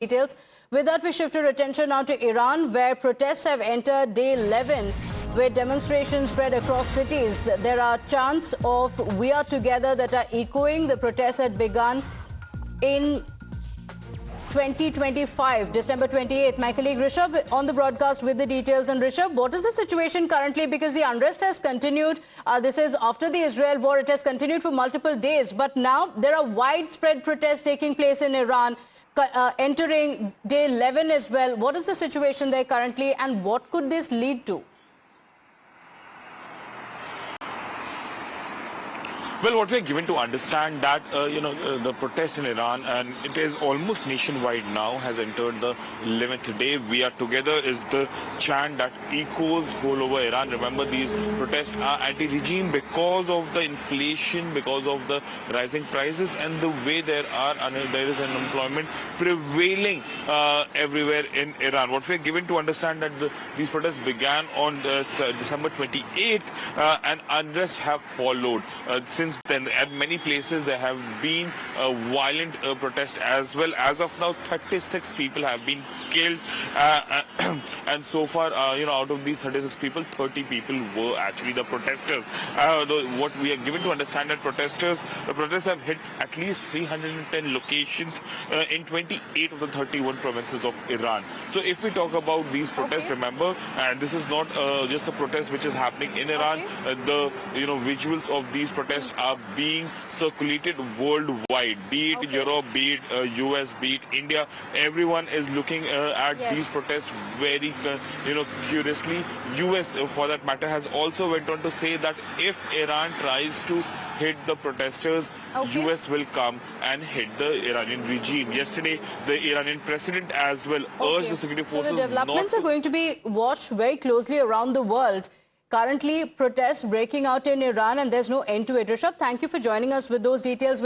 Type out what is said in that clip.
Details. With that, we shift our attention now to Iran, where protests have entered day 11, with demonstrations spread across cities. There are chants of "We are together" that are echoing. The protests had begun in 2025, December 28th. My colleague Rishabh on the broadcast with the details. And Rishabh, what is the situation currently? Because the unrest has continued. This is after the Israel war. It has continued for multiple days. But now there are widespread protests taking place in Iran, entering day 11 as well. What is the situation there currently, and what could this lead to? Well, what we're given to understand that, the protest in Iran, and it is almost nationwide now, has entered the 11th day. "We are together" is the chant that echoes all over Iran. Remember, these protests are anti-regime because of the inflation, because of the rising prices, and the way there is unemployment prevailing everywhere in Iran. What we're given to understand that these protests began on December 28th, and unrest have followed since then. At many places there have been violent protests as well. As of now, 36 people have been killed, and so far, out of these 36 people, 30 people were actually the protesters. What we are given to understand that the protests have hit at least 310 locations in 28 of the 31 provinces of Iran. So if we talk about these protests, remember, and this is not just a protest which is happening in Iran. The visuals of these protests are being circulated worldwide, be it Europe, be it US, be it India. Everyone is looking at these protests very curiously. US, for that matter, has also went on to say that if Iran tries to hit the protesters, US will come and hit the Iranian regime. Yesterday, the Iranian president as well urged the security forces. So the developments are going to be watched very closely around the world. Currently, protests breaking out in Iran, and there's no end to it. Rishabh, thank you for joining us with those details.